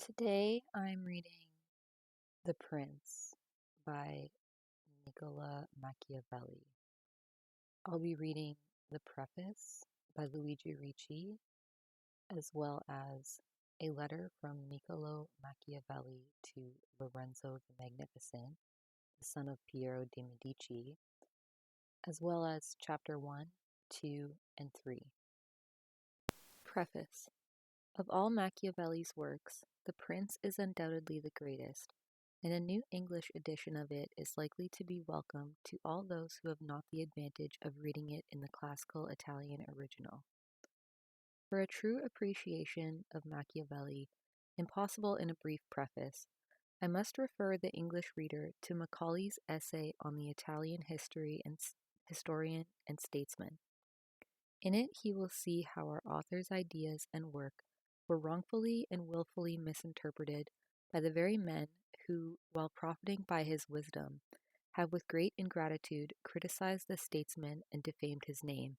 Today I'm reading The Prince by Niccolo Machiavelli. I'll be reading the preface by Luigi Ricci, as well as a letter from Niccolo Machiavelli to Lorenzo the Magnificent, the son of Piero de' Medici, as well as chapter 1, 2, and 3. Preface. Of all Machiavelli's works, The Prince is undoubtedly the greatest, and a new English edition of it is likely to be welcome to all those who have not the advantage of reading it in the classical Italian original. For a true appreciation of Machiavelli, impossible in a brief preface, I must refer the English reader to Macaulay's essay on the Italian historian and statesman. In it he will see how our author's ideas and work were wrongfully and willfully misinterpreted by the very men who, while profiting by his wisdom, have with great ingratitude criticized the statesman and defamed his name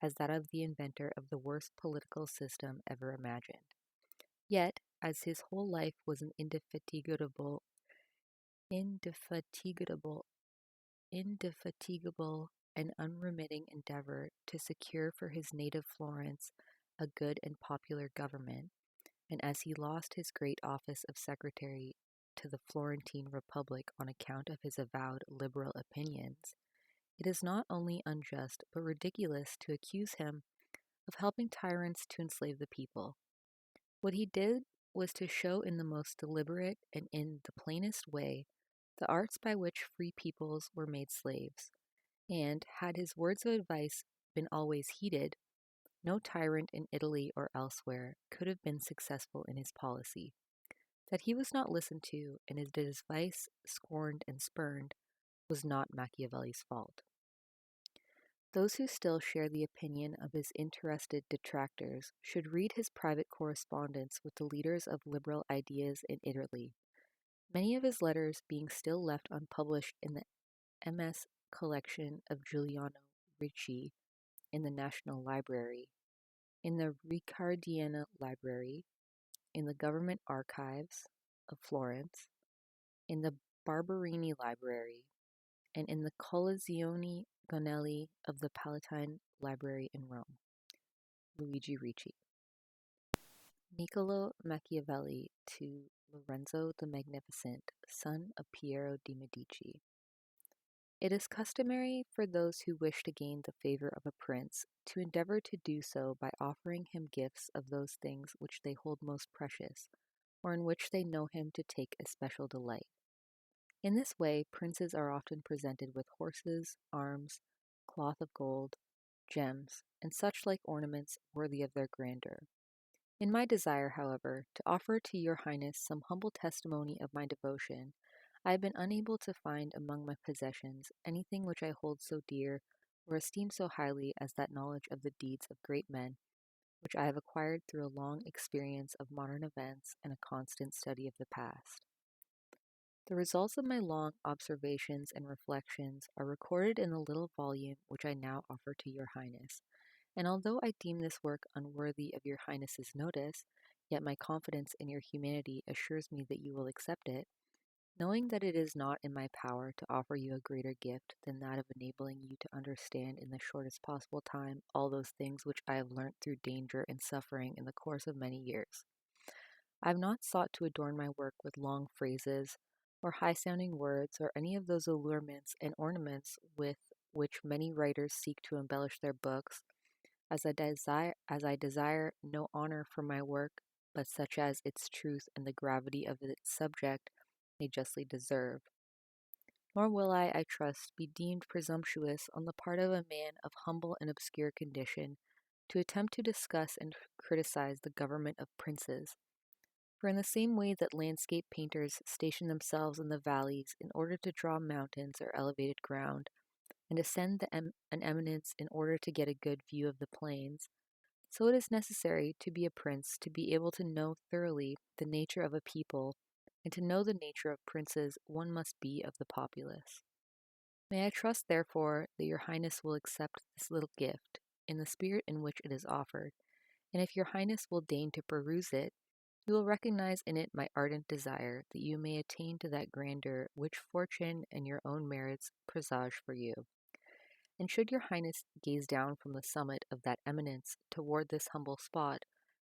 as that of the inventor of the worst political system ever imagined. Yet, as his whole life was an indefatigable and unremitting endeavor to secure for his native Florence a good and popular government, and as he lost his great office of secretary to the Florentine Republic on account of his avowed liberal opinions, it is not only unjust but ridiculous to accuse him of helping tyrants to enslave the people. What he did was to show in the most deliberate and in the plainest way the arts by which free peoples were made slaves, and had his words of advice been always heeded, no tyrant in Italy or elsewhere could have been successful in his policy. That he was not listened to, and his advice scorned and spurned, was not Machiavelli's fault. Those who still share the opinion of his interested detractors should read his private correspondence with the leaders of liberal ideas in Italy, many of his letters being still left unpublished in the MS collection of Giuliano Ricci in the National Library, in the Riccardiana Library, in the Government Archives of Florence, in the Barberini Library, and in the Collezioni Gonelli of the Palatine Library in Rome. Luigi Ricci. Niccolo Machiavelli to Lorenzo the Magnificent, son of Piero de' Medici. It is customary for those who wish to gain the favor of a prince to endeavor to do so by offering him gifts of those things which they hold most precious, or in which they know him to take especial delight. In this way, princes are often presented with horses, arms, cloth of gold, gems, and such like ornaments worthy of their grandeur. In my desire, however, to offer to your Highness some humble testimony of my devotion, I have been unable to find among my possessions anything which I hold so dear or esteem so highly as that knowledge of the deeds of great men, which I have acquired through a long experience of modern events and a constant study of the past. The results of my long observations and reflections are recorded in the little volume which I now offer to your Highness, and although I deem this work unworthy of your Highness's notice, yet my confidence in your humanity assures me that you will accept it, knowing that it is not in my power to offer you a greater gift than that of enabling you to understand in the shortest possible time all those things which I have learnt through danger and suffering in the course of many years. I have not sought to adorn my work with long phrases, or high-sounding words, or any of those allurements and ornaments with which many writers seek to embellish their books, as I desire no honor for my work, but such as its truth and the gravity of its subject may justly deserve. Nor will I trust, be deemed presumptuous on the part of a man of humble and obscure condition to attempt to discuss and criticize the government of princes. For in the same way that landscape painters station themselves in the valleys in order to draw mountains or elevated ground, and ascend an eminence in order to get a good view of the plains, so it is necessary to be a prince to be able to know thoroughly the nature of a people, and to know the nature of princes one must be of the populace. May I trust, therefore, that your Highness will accept this little gift, in the spirit in which it is offered, and if your Highness will deign to peruse it, You will recognize in it my ardent desire that you may attain to that grandeur which fortune and your own merits presage for you. And should your highness gaze down from the summit of that eminence toward this humble spot,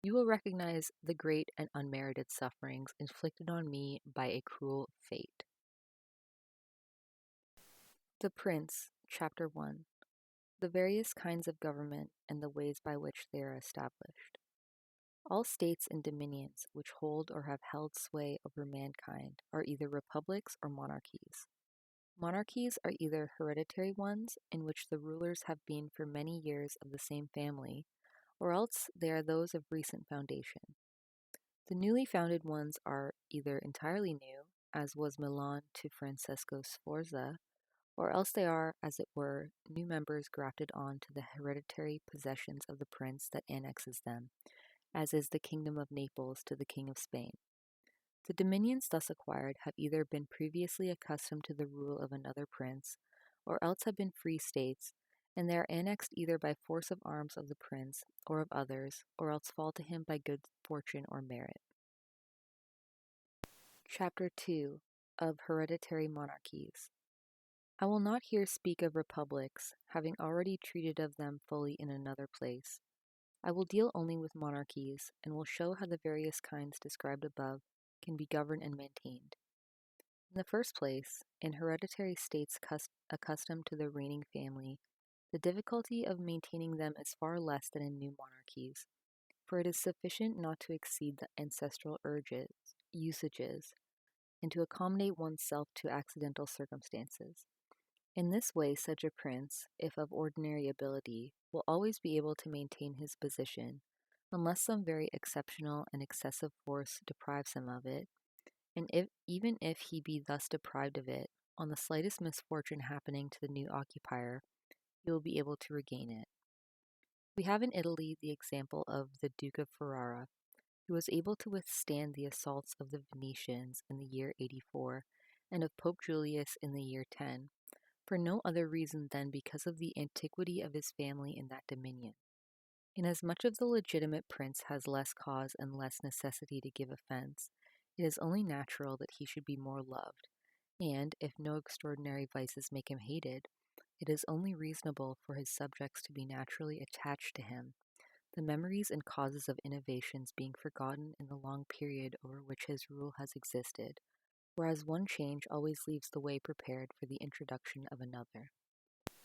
you will recognize the great and unmerited sufferings inflicted on me by a cruel fate. The Prince, Chapter 1. The various kinds of government and the ways by which they are established. All states and dominions which hold or have held sway over mankind are either republics or monarchies. Monarchies are either hereditary ones, in which the rulers have been for many years of the same family, or else they are those of recent foundation. The newly founded ones are either entirely new, as was Milan to Francesco Sforza, or else they are, as it were, new members grafted on to the hereditary possessions of the prince that annexes them, as is the kingdom of Naples to the king of Spain. The dominions thus acquired have either been previously accustomed to the rule of another prince, or else have been free states, and they are annexed either by force of arms of the prince, or of others, or else fall to him by good fortune or merit. Chapter 2. Of Hereditary Monarchies. I will not here speak of republics, having already treated of them fully in another place. I will deal only with monarchies, and will show how the various kinds described above can be governed and maintained. In the first place, in hereditary states accustomed to the reigning family, the difficulty of maintaining them is far less than in new monarchies, for it is sufficient not to exceed the ancestral usages, and to accommodate oneself to accidental circumstances. In this way, such a prince, if of ordinary ability, will always be able to maintain his position, unless some very exceptional and excessive force deprives him of it, and even if he be thus deprived of it, on the slightest misfortune happening to the new occupier, he will be able to regain it. We have in Italy the example of the Duke of Ferrara, who was able to withstand the assaults of the Venetians in the year 84, and of Pope Julius in the year 10, for no other reason than because of the antiquity of his family in that dominion. Inasmuch as the legitimate prince has less cause and less necessity to give offense, it is only natural that he should be more loved, and, if no extraordinary vices make him hated, it is only reasonable for his subjects to be naturally attached to him, the memories and causes of innovations being forgotten in the long period over which his rule has existed, whereas one change always leaves the way prepared for the introduction of another.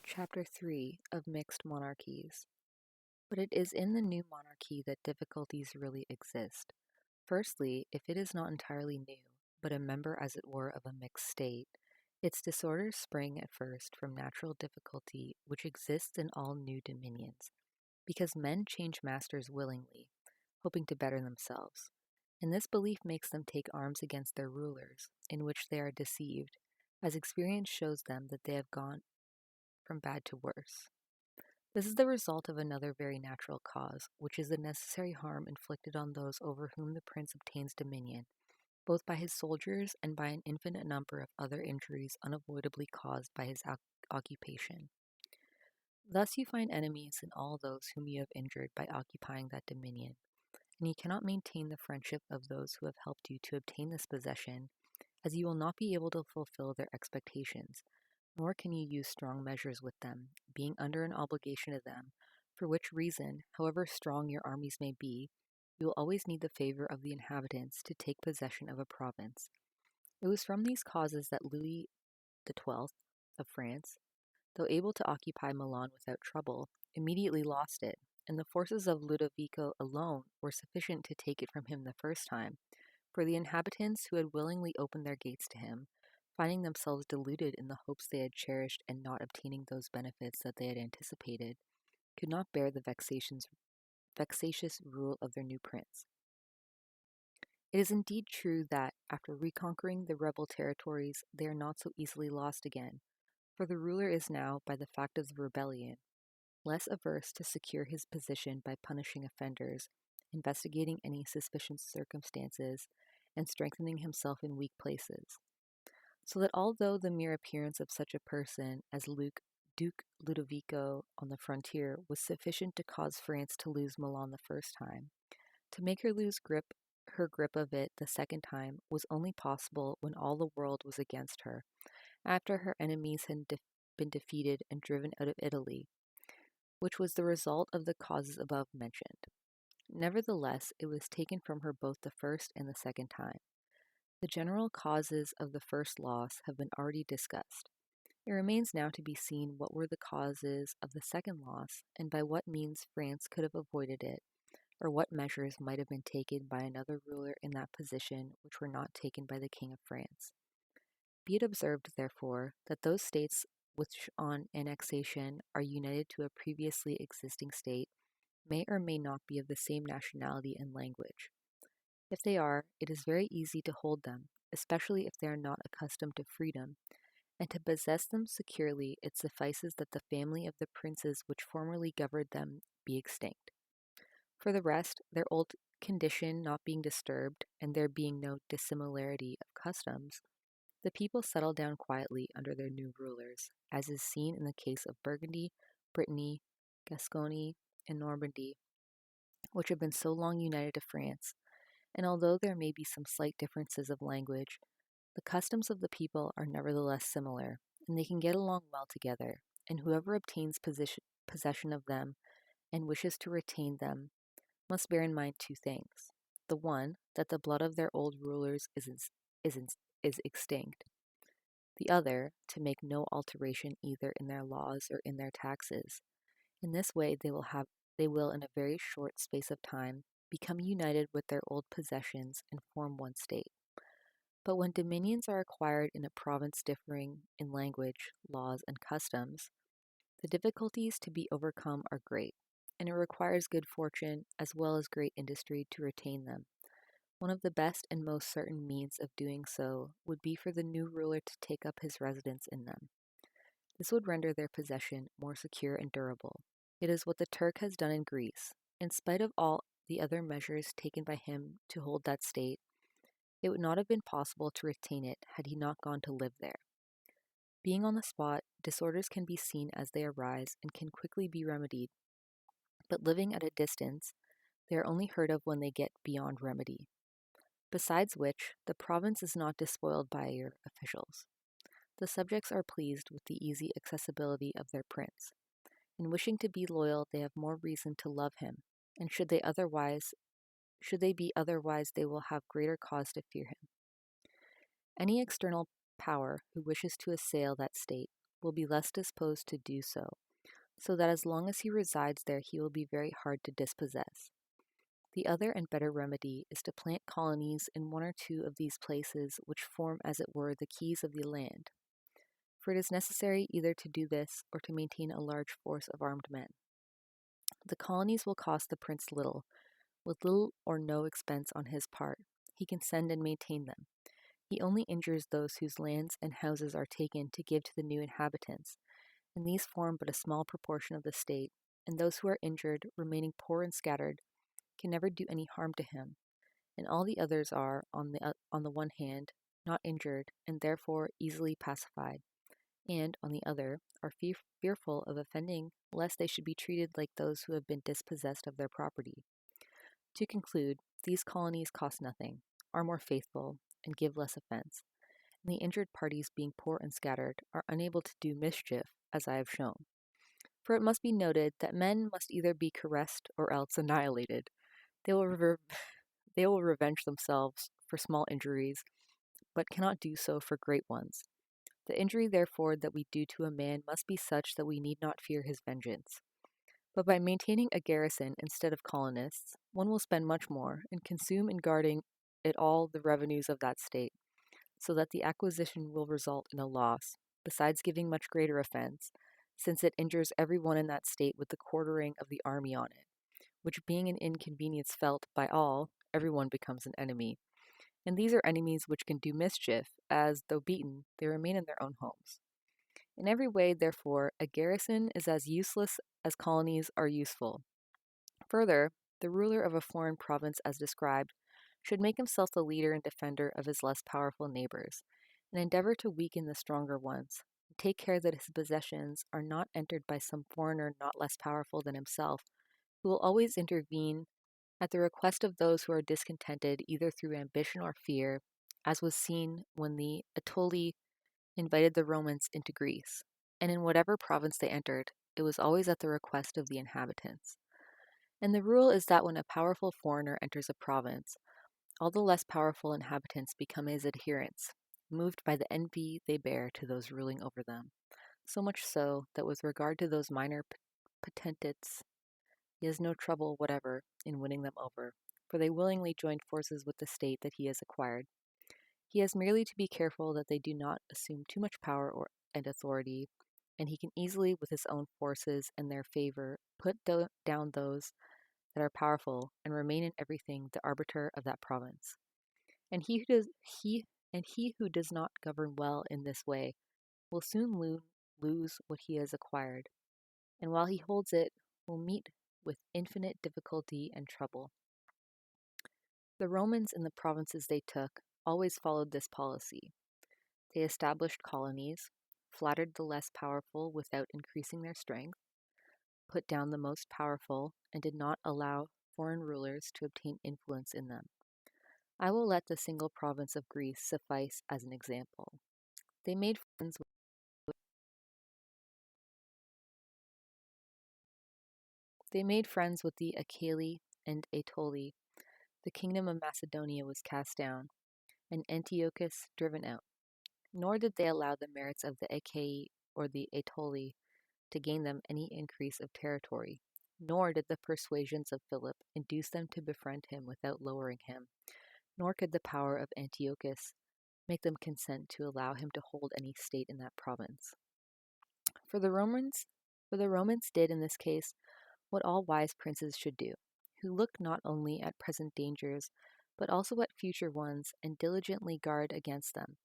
Chapter 3. Of Mixed Monarchies. But it is in the new monarchy that difficulties really exist. Firstly, if it is not entirely new, but a member as it were of a mixed state, its disorders spring at first from natural difficulty which exists in all new dominions, because men change masters willingly, hoping to better themselves. And this belief makes them take arms against their rulers, in which they are deceived, as experience shows them that they have gone from bad to worse. This is the result of another very natural cause, which is the necessary harm inflicted on those over whom the prince obtains dominion, both by his soldiers and by an infinite number of other injuries unavoidably caused by his occupation. Thus you find enemies in all those whom you have injured by occupying that dominion, and you cannot maintain the friendship of those who have helped you to obtain this possession, as you will not be able to fulfill their expectations, nor can you use strong measures with them, being under an obligation to them, for which reason, however strong your armies may be, you will always need the favor of the inhabitants to take possession of a province. It was from these causes that Louis XII of France, though able to occupy Milan without trouble, immediately lost it, and the forces of Ludovico alone were sufficient to take it from him the first time, for the inhabitants who had willingly opened their gates to him, finding themselves deluded in the hopes they had cherished and not obtaining those benefits that they had anticipated, could not bear the vexatious rule of their new prince. It is indeed true that, after reconquering the rebel territories, they are not so easily lost again, for the ruler is now, by the fact of the rebellion, less averse to secure his position by punishing offenders, investigating any suspicious circumstances, and strengthening himself in weak places. So that although the mere appearance of such a person as Duke Ludovico on the frontier was sufficient to cause France to lose Milan the first time, to make her lose her grip of it the second time was only possible when all the world was against her, after her enemies had been defeated and driven out of Italy, which was the result of the causes above mentioned. Nevertheless, it was taken from her both the first and the second time. The general causes of the first loss have been already discussed. It remains now to be seen what were the causes of the second loss, and by what means France could have avoided it, or what measures might have been taken by another ruler in that position which were not taken by the King of France. Be it observed, therefore, that those states which on annexation are united to a previously existing state may or may not be of the same nationality and language. If they are, it is very easy to hold them, especially if they are not accustomed to freedom, and to possess them securely it suffices that the family of the princes which formerly governed them be extinct. For the rest, their old condition not being disturbed, and there being no dissimilarity of customs, the people settle down quietly under their new rulers, as is seen in the case of Burgundy, Brittany, Gascony, and Normandy, which have been so long united to France, and although there may be some slight differences of language, the customs of the people are nevertheless similar, and they can get along well together, and whoever obtains possession of them and wishes to retain them must bear in mind two things. The one, that the blood of their old rulers is extinct. The other, to make no alteration either in their laws or in their taxes. In this way they will in a very short space of time become united with their old possessions and form one state. But when dominions are acquired in a province differing in language, laws, and customs, the difficulties to be overcome are great, and it requires good fortune as well as great industry to retain them. One of the best and most certain means of doing so would be for the new ruler to take up his residence in them. This would render their possession more secure and durable. It is what the Turk has done in Greece. In spite of all the other measures taken by him to hold that state, it would not have been possible to retain it had he not gone to live there. Being on the spot, disorders can be seen as they arise and can quickly be remedied, but living at a distance, they are only heard of when they get beyond remedy. Besides which, the province is not despoiled by your officials. The subjects are pleased with the easy accessibility of their prince. In wishing to be loyal, they have more reason to love him, and should they be otherwise, they will have greater cause to fear him. Any external power who wishes to assail that state will be less disposed to do so that as long as he resides there he will be very hard to dispossess. The other and better remedy is to plant colonies in one or two of these places which form as it were the keys of the land, for it is necessary either to do this or to maintain a large force of armed men. The colonies will cost the prince little, with little or no expense on his part. He can send and maintain them. He only injures those whose lands and houses are taken to give to the new inhabitants, and these form but a small proportion of the state, and those who are injured, remaining poor and scattered, can never do any harm to him, and all the others are, on the one hand, not injured, and therefore easily pacified, and, on the other, are fearful of offending lest they should be treated like those who have been dispossessed of their property. To conclude, these colonies cost nothing, are more faithful, and give less offense, and the injured parties being poor and scattered are unable to do mischief, as I have shown. For it must be noted that men must either be caressed or else annihilated. They will revenge themselves for small injuries, but cannot do so for great ones. The injury, therefore, that we do to a man must be such that we need not fear his vengeance. But by maintaining a garrison instead of colonists, one will spend much more, and consume in guarding it all the revenues of that state, so that the acquisition will result in a loss, besides giving much greater offense, since it injures every one in that state with the quartering of the army on it, which being an inconvenience felt by all, every one becomes an enemy. And these are enemies which can do mischief, as, though beaten, they remain in their own homes. In every way, therefore, a garrison is as useless as colonies are useful. Further, the ruler of a foreign province, as described, should make himself the leader and defender of his less powerful neighbors, and endeavor to weaken the stronger ones, and take care that his possessions are not entered by some foreigner not less powerful than himself, who will always intervene at the request of those who are discontented either through ambition or fear, as was seen when the Aetoli invited the Romans into Greece, and in whatever province they entered, it was always at the request of the inhabitants. And the rule is that when a powerful foreigner enters a province, all the less powerful inhabitants become his adherents, moved by the envy they bear to those ruling over them. So much so that with regard to those minor potentates, he has no trouble whatever in winning them over, for they willingly join forces with the state that he has acquired. He has merely to be careful that they do not assume too much power and authority, and he can easily, with his own forces and their favor, put down those that are powerful and remain in everything the arbiter of that province. And he who does not govern well in this way will soon lose what he has acquired, and while he holds it, will meet with infinite difficulty and trouble. The Romans in the provinces they took always followed this policy. They established colonies, flattered the less powerful without increasing their strength, put down the most powerful, and did not allow foreign rulers to obtain influence in them. I will let the single province of Greece suffice as an example. They made friends with, the Achali and Aetoli. The kingdom of Macedonia was cast down, and Antiochus driven out. Nor did they allow the merits of the Achaei or the Aetoli to gain them any increase of territory, nor did the persuasions of Philip induce them to befriend him without lowering him, nor could the power of Antiochus make them consent to allow him to hold any state in that province. For the Romans did in this case what all wise princes should do, who look not only at present dangers, but also at future ones, and diligently guard against them.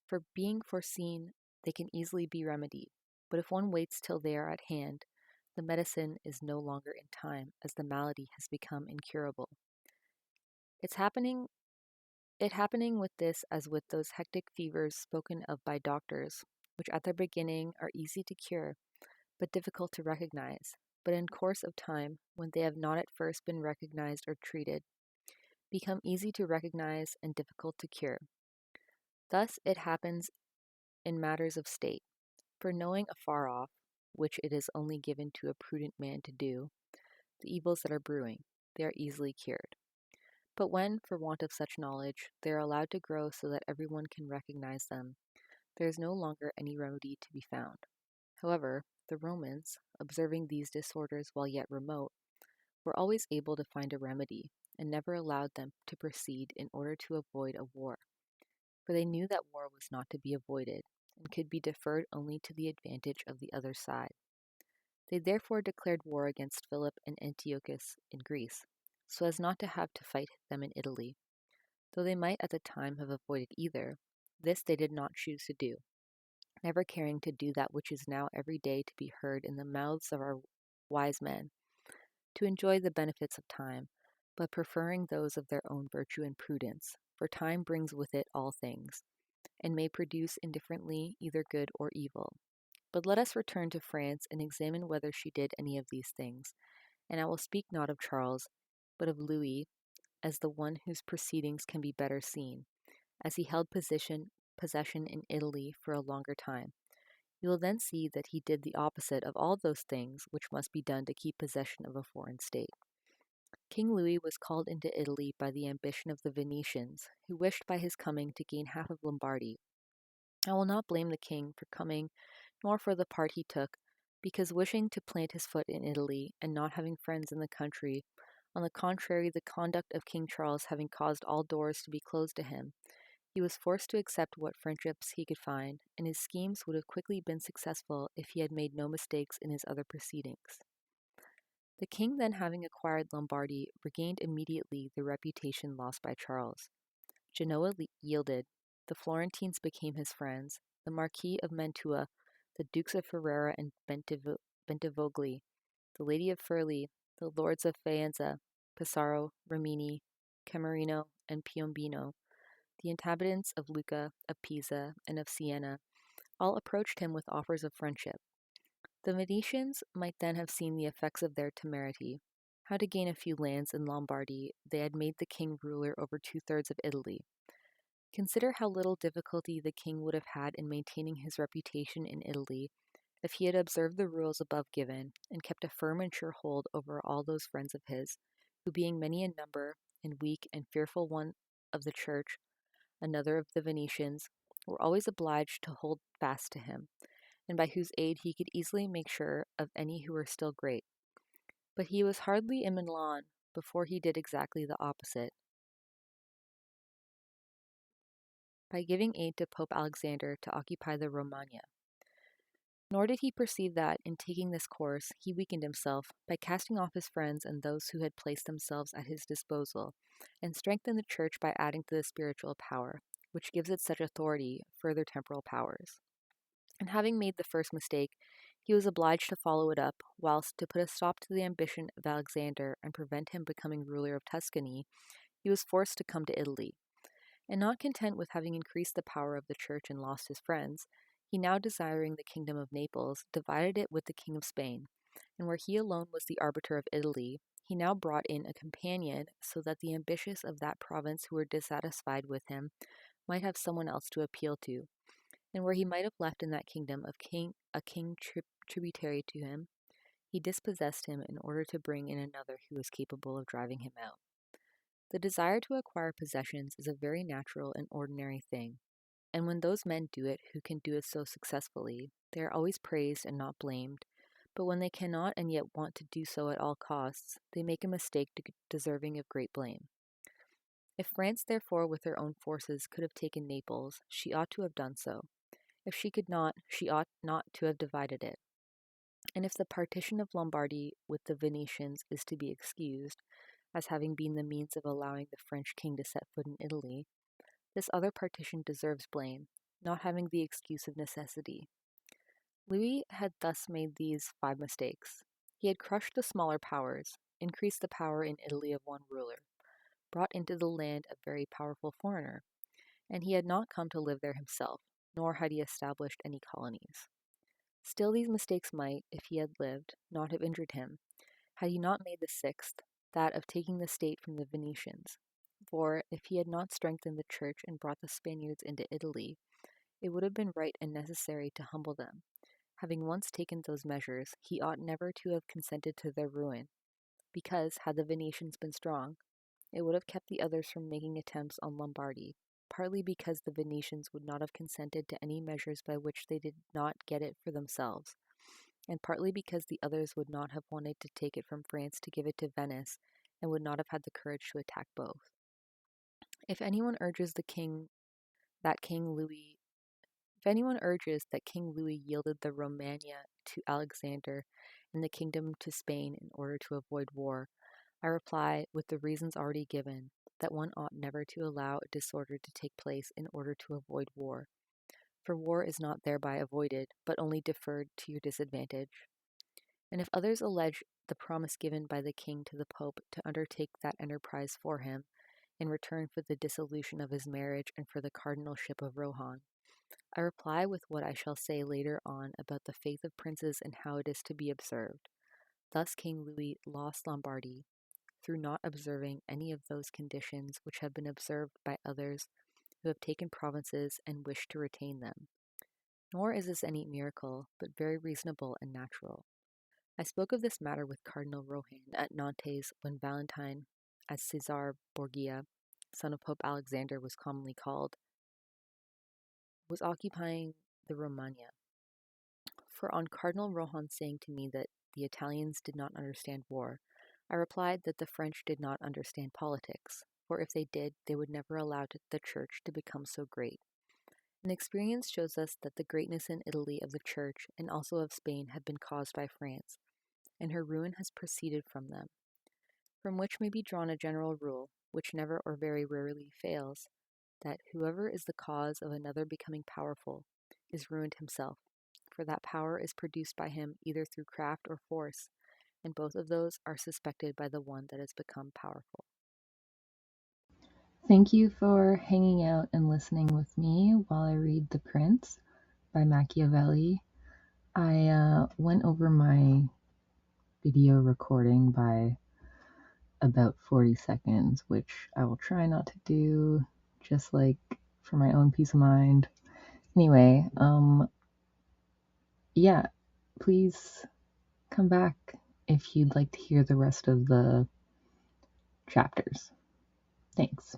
For being foreseen, they can easily be remedied, but if one waits till they are at hand, the medicine is no longer in time, as the malady has become incurable. It happening with this as with those hectic fevers spoken of by doctors, which at their beginning are easy to cure, but difficult to recognize, but in course of time, when they have not at first been recognized or treated, become easy to recognize and difficult to cure. Thus it happens in matters of state, for knowing afar off, which it is only given to a prudent man to do, the evils that are brewing, they are easily cured. But when, for want of such knowledge, they are allowed to grow so that everyone can recognize them, there is no longer any remedy to be found. However, the Romans, observing these disorders while yet remote, were always able to find a remedy, and never allowed them to proceed in order to avoid a war, for they knew that war was not to be avoided, and could be deferred only to the advantage of the other side. They therefore declared war against Philip and Antiochus in Greece, so as not to have to fight them in Italy. Though they might at the time have avoided either, this they did not choose to do, never caring to do that which is now every day to be heard in the mouths of our wise men, to enjoy the benefits of time, but preferring those of their own virtue and prudence, for time brings with it all things, and may produce indifferently either good or evil. But let us return to France and examine whether she did any of these things, and I will speak not of Charles, but of Louis, as the one whose proceedings can be better seen, as he held possession in Italy for a longer time. You will then see that he did the opposite of all those things which must be done to keep possession of a foreign state. King Louis was called into Italy by the ambition of the Venetians, who wished by his coming to gain half of Lombardy. I will not blame the king for coming, nor for the part he took, because wishing to plant his foot in Italy, and not having friends in the country, on the contrary, the conduct of King Charles having caused all doors to be closed to him, he was forced to accept what friendships he could find, and his schemes would have quickly been successful if he had made no mistakes in his other proceedings. The king then having acquired Lombardy, regained immediately the reputation lost by Charles. Genoa yielded, the Florentines became his friends, the Marquis of Mantua, the Dukes of Ferrara and Bentivogli, the Lady of Furli, the Lords of Faenza, Pesaro, Rimini, Camerino, and Piombino, the inhabitants of Lucca, of Pisa, and of Siena, all approached him with offers of friendship. The Venetians might then have seen the effects of their temerity, how to gain a few lands in Lombardy, they had made the king ruler over 2/3 of Italy. Consider how little difficulty the king would have had in maintaining his reputation in Italy if he had observed the rules above given and kept a firm and sure hold over all those friends of his, who being many in number, and weak and fearful, one of the church, another of the Venetians, were always obliged to hold fast to him, and by whose aid he could easily make sure of any who were still great. But he was hardly in Milan before he did exactly the opposite, by giving aid to Pope Alexander to occupy the Romagna. Nor did he perceive that, in taking this course, he weakened himself by casting off his friends and those who had placed themselves at his disposal, and strengthened the church by adding to the spiritual power, which gives it such authority, further temporal powers. And having made the first mistake, he was obliged to follow it up, whilst, to put a stop to the ambition of Alexander and prevent him becoming ruler of Tuscany, he was forced to come to Italy. And not content with having increased the power of the church and lost his friends, he, now desiring the kingdom of Naples, divided it with the king of Spain, and where he alone was the arbiter of Italy, he now brought in a companion, so that the ambitious of that province who were dissatisfied with him might have someone else to appeal to, and where he might have left in that kingdom a king tributary to him, he dispossessed him in order to bring in another who was capable of driving him out. The desire to acquire possessions is a very natural and ordinary thing, and when those men do it who can do it so successfully, they are always praised and not blamed. But when they cannot and yet want to do so at all costs, they make a mistake deserving of great blame. If France, therefore, with her own forces could have taken Naples, she ought to have done so. If she could not, she ought not to have divided it. And if the partition of Lombardy with the Venetians is to be excused, as having been the means of allowing the French king to set foot in Italy, this other partition deserves blame, not having the excuse of necessity. Louis had thus made these 5 mistakes. He had crushed the smaller powers, increased the power in Italy of one ruler, brought into the land a very powerful foreigner, and he had not come to live there himself, nor had he established any colonies. Still, these mistakes might, if he had lived, not have injured him, had he not made the 6th, that of taking the state from the Venetians. For, if he had not strengthened the church and brought the Spaniards into Italy, it would have been right and necessary to humble them. Having once taken those measures, he ought never to have consented to their ruin, because, had the Venetians been strong, it would have kept the others from making attempts on Lombardy, partly because the Venetians would not have consented to any measures by which they did not get it for themselves, and partly because the others would not have wanted to take it from France to give it to Venice, and would not have had the courage to attack both. If anyone urges that King Louis yielded the Romagna to Alexander and the kingdom to Spain in order to avoid war, I reply, with the reasons already given, that one ought never to allow a disorder to take place in order to avoid war, for war is not thereby avoided, but only deferred to your disadvantage. And if others allege the promise given by the king to the Pope to undertake that enterprise for him, in return for the dissolution of his marriage and for the cardinalship of Rohan, I reply with what I shall say later on about the faith of princes and how it is to be observed. Thus King Louis lost Lombardy, through not observing any of those conditions which have been observed by others who have taken provinces and wish to retain them. Nor is this any miracle, but very reasonable and natural. I spoke of this matter with Cardinal Rohan at Nantes when Valentine, as Cesar Borgia, son of Pope Alexander was commonly called, was occupying the Romagna. For on Cardinal Rohan saying to me that the Italians did not understand war, I replied that the French did not understand politics, for if they did, they would never allow the Church to become so great. And experience shows us that the greatness in Italy of the Church and also of Spain had been caused by France, and her ruin has proceeded from them. From which may be drawn a general rule, which never or very rarely fails, that whoever is the cause of another becoming powerful is ruined himself, for that power is produced by him either through craft or force, and both of those are suspected by the one that has become powerful. Thank you for hanging out and listening with me while I read The Prince by Machiavelli. I went over my video recording by about 40 seconds, which I will try not to do, just like for my own peace of mind. Anyway, yeah, please come back if you'd like to hear the rest of the chapters. Thanks.